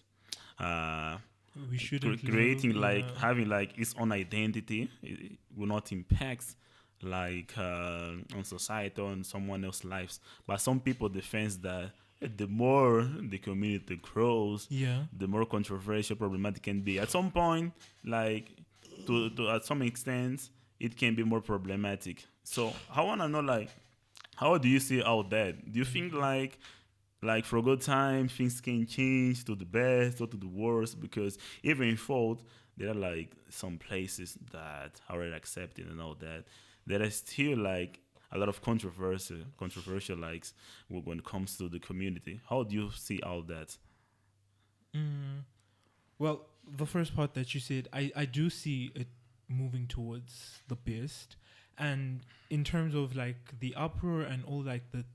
We shouldn't creating live, like yeah. having like its own identity it will not impact like on society or on someone else's lives. But some people defend that the more the community grows, Yeah. the more controversial, problematic can be. At some point, like to at some extent, it can be more problematic. So I wanna know, like, how do you see all that? Do you think like for a good time things can change to the best or to the worst? Because even in fault, there are like some places that are already accepted and all that. There are still like a lot of controversial likes when it comes to the community. How do you see all that? Well, the first part that you said, I do see it moving towards the best. And in terms of like the uproar and all like the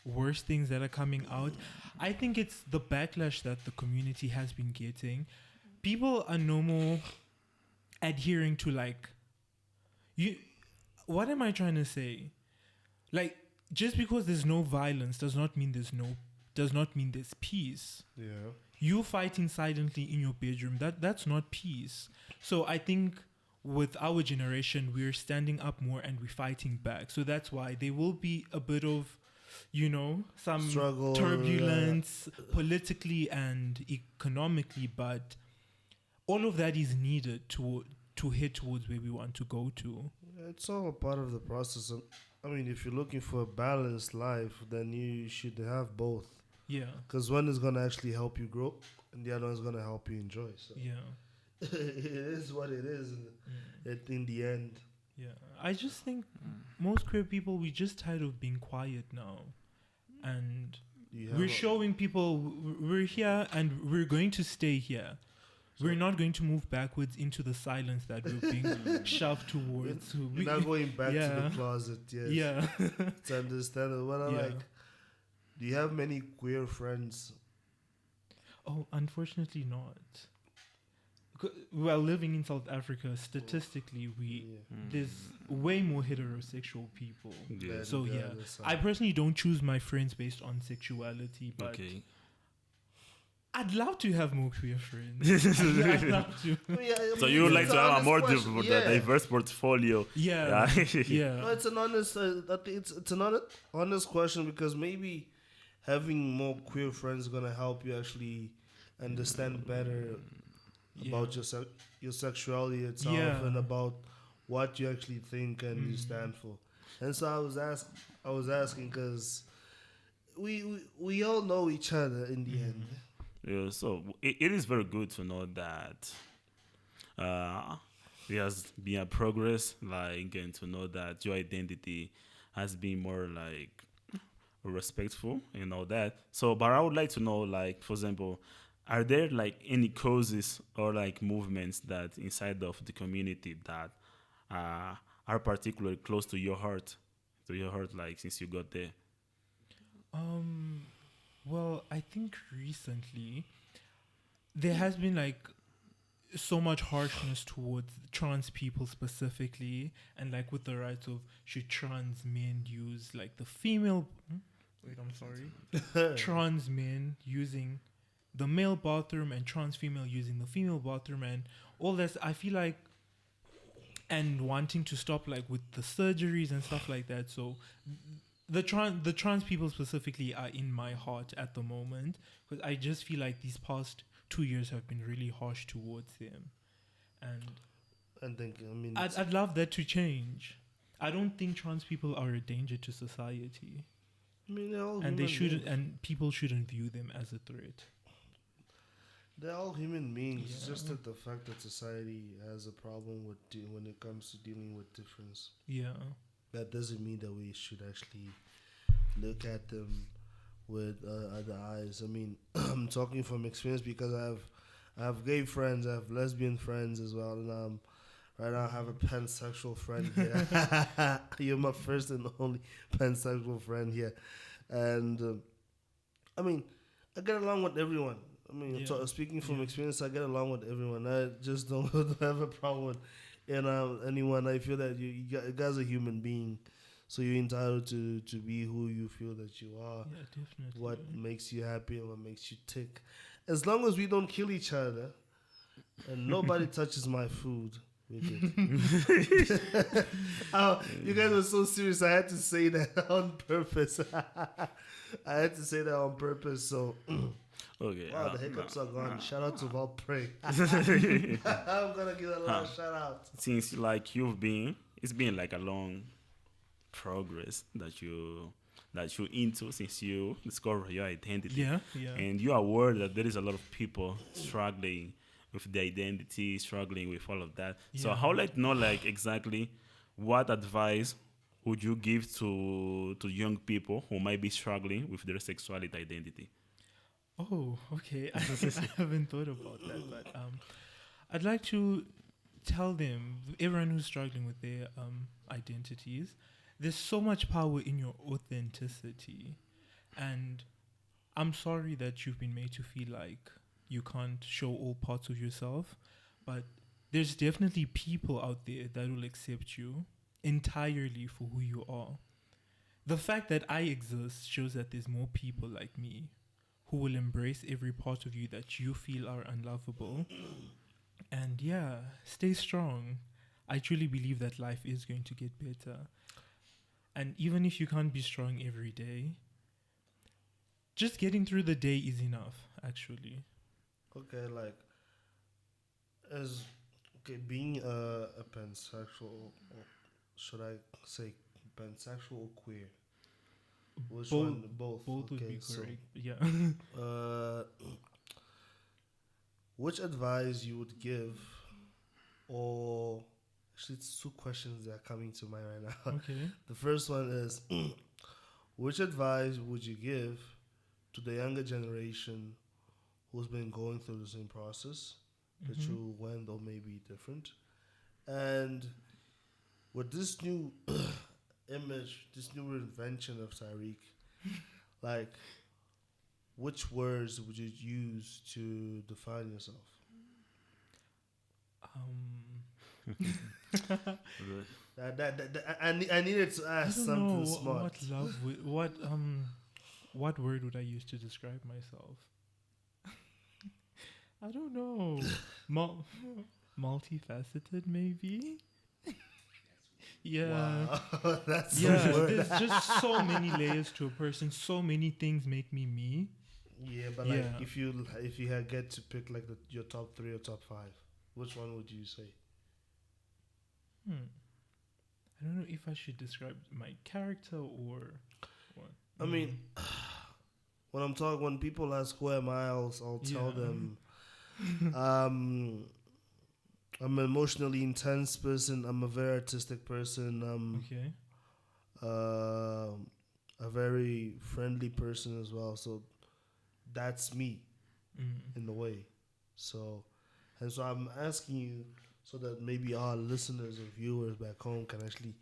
worst things that are coming out, I think it's the backlash that the community has been getting. People are no more adhering to like what am I trying to say? Like, just because there's no violence does not mean there's peace. Yeah. You fighting silently in your bedroom, that's not peace. So I think with our generation, we're standing up more and we're fighting back. So that's why there will be a bit of, some Struggle, turbulence politically and economically, but all of that is needed to head towards where we want to go to. It's all a part of the process. And, I mean, if you're looking for a balanced life, then you should have both. Yeah. Because one is going to actually help you grow, and the other one's going to help you enjoy. So Yeah. it is what it is in the end. Yeah. I just think most queer people, we're just tired of being quiet now. And we're showing people we're here and we're going to stay here. We're not going to move backwards into the silence that we're being shoved towards. We're not going back to the closet, yes. Yeah. It's understandable. But like, do you have many queer friends? Oh, unfortunately not. Well, living in South Africa, statistically, there's way more heterosexual people. Yeah. So I personally don't choose my friends based on sexuality, but I'd love to have more queer friends. I'd love to. So you would like to have a more diverse portfolio? Yeah. No, it's an honest. It's an honest question, because maybe having more queer friends is gonna help you actually understand better about your sexuality itself and about what you actually think and you stand for. And so I was asking because we all know each other in the end. Yeah, so it is very good to know that there has been a progress, like getting to know that your identity has been more like respectful and all that. So, but I would like to know, like, for example, are there like any causes or like movements that inside of the community that are particularly close to your heart, like since you got there? Well, I think recently there has been like so much harshness towards trans people specifically, and like with the rights of should trans men use like the female. Trans men using the male bathroom and trans female using the female bathroom and all this. I feel like, and wanting to stop like with the surgeries and stuff like that. So the trans people specifically are in my heart at the moment, because I just feel like these past 2 years have been really harsh towards them, and I'd love that to change. I don't think trans people are a danger to society. I mean, they're all and they shouldn't, beings. and people shouldn't view them as a threat. They're all human beings. It's just that the fact that society has a problem with when it comes to dealing with difference. Yeah. That doesn't mean that we should actually look at them with other eyes. I mean, I'm talking from experience because I have gay friends, I have lesbian friends as well, and right now I have a pansexual friend here. You're my first and only pansexual friend here, and I mean, I get along with everyone. I mean, speaking from experience, I get along with everyone. I just don't have a problem with anyone. I feel that you guys are human being, so you're entitled to be who you feel that you are. Yeah, definitely. What makes you happy and what makes you tick. As long as we don't kill each other and nobody touches my food, we're good. You guys were so serious. I had to say that on purpose. I had to say that on purpose. So. Okay. Wow, the hiccups are gone. Shout out to Valpray. I'm gonna give a lot of shout out. Since like it's been like a long progress that you into since you discover your identity. Yeah. And you are aware that there is a lot of people struggling with the identity, struggling with all of that. Yeah. So how like know like exactly what advice would you give to young people who might be struggling with their sexuality identity? Oh, okay. I haven't thought about that, but I'd like to tell them, everyone who's struggling with their identities, there's so much power in your authenticity, and I'm sorry that you've been made to feel like you can't show all parts of yourself, but there's definitely people out there that will accept you entirely for who you are. The fact that I exist shows that there's more people like me who will embrace every part of you that you feel are unlovable. And yeah, stay strong. I truly believe that life is going to get better. And even if you can't be strong every day, just getting through the day is enough, actually. Okay, like being a pansexual, or should I say pansexual or queer? Which one? Both. Both would Okay, be so, correct. Yeah. which advice you would give, or actually, it's two questions that are coming to mind right now. Okay. The first one is, which advice would you give to the younger generation who's been going through the same process that you went, or maybe different? And with this new image, this new invention of Tariq, like, which words would you use to define yourself? I needed to ask something smart. What word would I use to describe myself? I don't know. Multifaceted, maybe. Yeah. Wow. That's Yeah, a word. there's just so many layers to a person. So many things make me me. Yeah, but like if you had get to pick like your top 3 or top 5, which one would you say? I don't know if I should describe my character or what. I mean, when people ask who am I, I'll tell them I'm an emotionally intense person. I'm a very artistic person. Okay. A very friendly person as well. So that's me in a way. So I'm asking you so that maybe our listeners or viewers back home can actually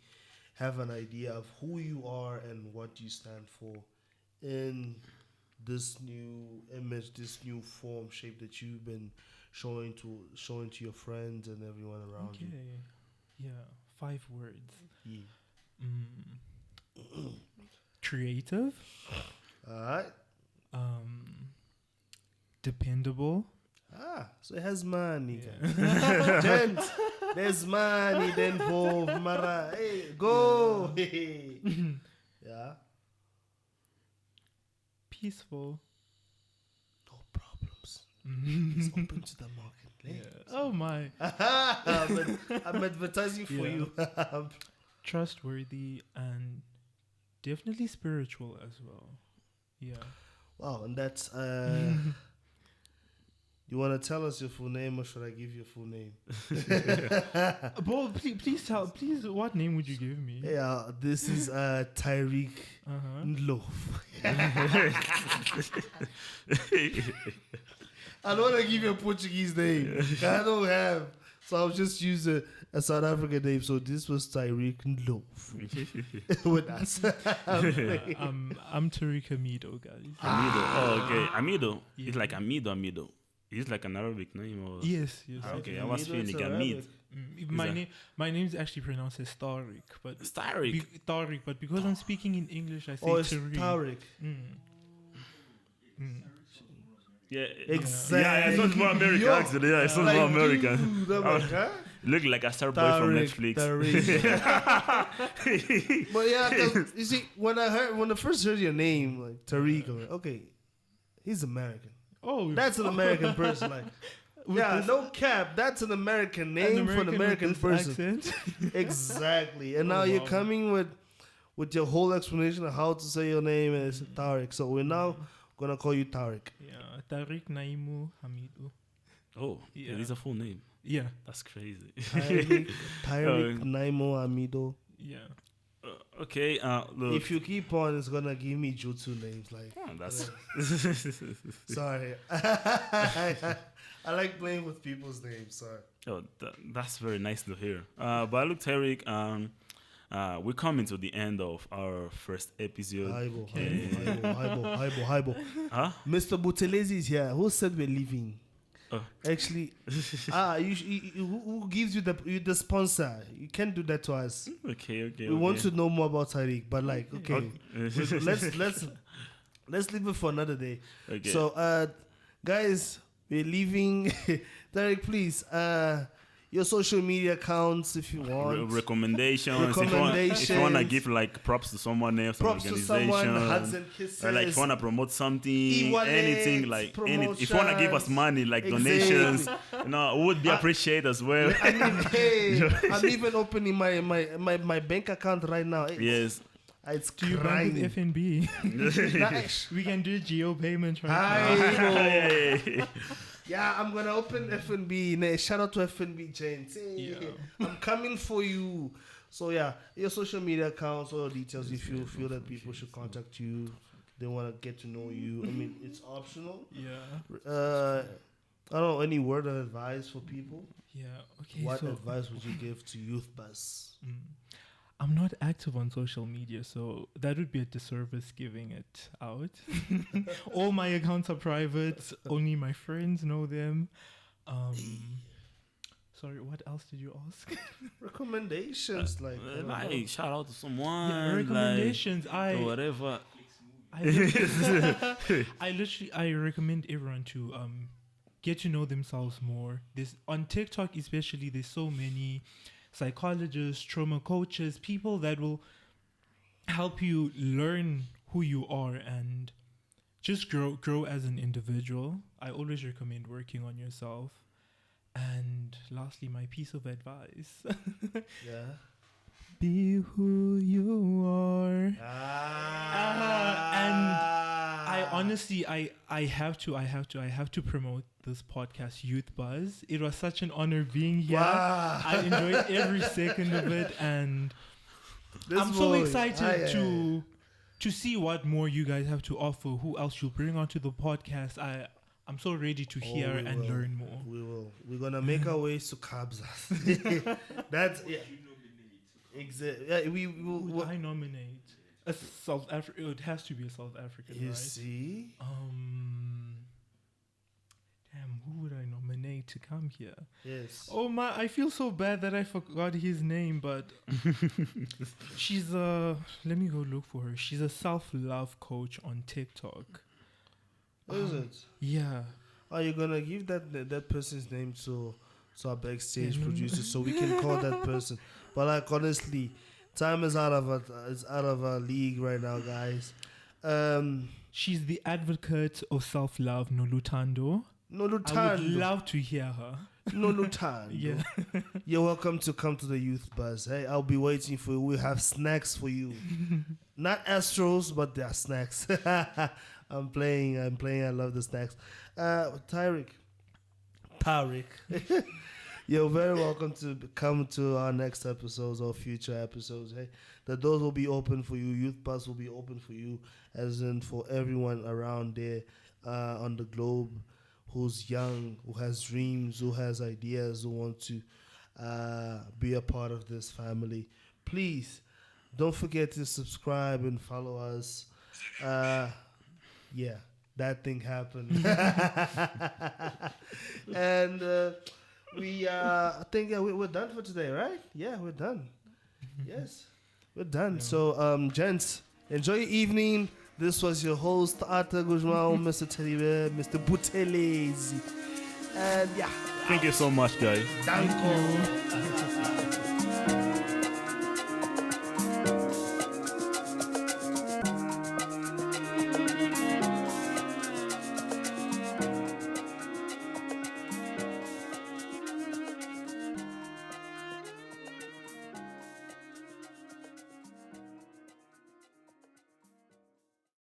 have an idea of who you are and what you stand for in this new image, this new form, shape that you've been showing to your friends and everyone around you. Okay. Yeah. 5 words. Yeah. Creative. Alright. Dependable. So it has money. Yeah. Gents, there's money then involved. Mara, hey, go. Yeah. Peaceful. No problems. It's open to the market. Yeah. Oh my. I'm advertising for you. Trustworthy and definitely spiritual as well. Yeah. Wow, and that's you want to tell us your full name, or should I give you a full name? Well, please, what name would you give me? Yeah, this is Tariq Ndlovu. I don't want to give you a Portuguese name. I don't have. So I'll just use a South African name. So this was Tariq Ndlovu with us. I'm Tariq Amido, guys. Amido. Oh, okay. Amido. Yeah. It's like Amido. Is like an Arabic name? Or? Yes. Okay, I was feeling Amid. My name is actually pronounced as Tariq, but Tariq. But because I'm speaking in English, I say Tariq. Yeah, exactly. Yeah, it sounds more American actually. Yeah, it sounds more American. Look like a star boy from Netflix. But yeah, you see, when I first heard your name, like Tariq, I'm like, okay, he's American. Oh, that's an American person. Like, yeah, no cap. That's an American name for an American person. Exactly. And now you're coming with your whole explanation of how to say your name, and it's Tariq. So we're now gonna call you Tariq. Yeah, Tariq Naimu Hamidu. Oh, yeah. It is a full name. Yeah, that's crazy. Tariq Naimu Hamidu. Yeah. Okay. Look. If you keep on, it's gonna give me jutsu names. Like, That's. sorry. I like playing with people's names. Sorry. Oh, that's very nice to hear. But look, Tariq, we're coming to the end of our first episode. Hibo. Huh? Mr. Buthelezi is here. Who said we're leaving? Actually, who gives you the sponsor? You can't do that to us. Okay. We want to know more about Tariq, but like, okay, let's leave it for another day. Okay. So, guys, we're leaving. Tariq, please, your social media accounts if you want. Recommendations. If you want to give like props to someone else, props to someone, hugs and kisses. Or like if you want to promote something, E-wallet, anything like if you want to give us money, like donations, it would be appreciated as well. I mean, hey, I'm even opening my bank account right now. Yes. It's Do you bank with FNB? Nice. We can do geo payments right now. Yeah, I'm gonna open FNB. Shout out to FNB James. Hey, I'm coming for you. So yeah, your social media accounts, all your details. If you feel that people should contact you, they want to get to know you. I mean, it's optional. Yeah. I don't know, any word of advice for people? Yeah. Okay. What advice would you give to YouThBuzz? I'm not active on social media, so that would be a disservice giving it out. All my accounts are private. Only my friends know them. Sorry, what else did you ask? Recommendations, like shout out to someone. Yeah, recommendations. Or whatever. I recommend everyone to get to know themselves more. This on TikTok especially. There's so many psychologists, trauma coaches, people that will help you learn who you are and just grow as an individual. I always recommend working on yourself. And lastly, my piece of advice. Yeah. Be who you are. And I honestly, I have to promote this podcast, YouThBuzz. It was such an honor being here. Wow. I enjoyed every second of it, and I'm so excited to see what more you guys have to offer. Who else you'll bring onto the podcast? I'm so ready to hear and learn more. We will. We're gonna make our ways to Kabza. That's exactly. Yeah, we will. I nominate a South African. It has to be a South African. You right? see. Damn, who would I nominate to come here? Yes. Oh my! I feel so bad that I forgot his name, but she's a. Let me go look for her. She's a self-love coach on TikTok. Is it? Yeah. Are you gonna give that person's name to our backstage producer so we can call that person? But like honestly, time is out of our league right now, guys. She's the advocate of self-love, Nolutando. I would love to hear her. Nolutando. Yeah. You're welcome to come to the YouThBuzz. Hey, I'll be waiting for you. We have snacks for you. Not Astros, but they are snacks. I'm playing. I love the snacks. Tariq. You're very welcome to come to our next episodes or future episodes. Hey, the doors will be open for you. YouThBuzz will be open for you, as in for everyone around there on the globe who's young, who has dreams, who has ideas, who want to be a part of this family. Please don't forget to subscribe and follow us. Yeah, that thing happened. And I think we're done for today, right? Yeah, we're done. Yes, we're done. Yeah. So, gents, enjoy your evening. This was your host, Arthur Guzman, Mr. Teddy Bear, Mr. Buthelezi. And yeah. Thank you so much, guys. Thank you.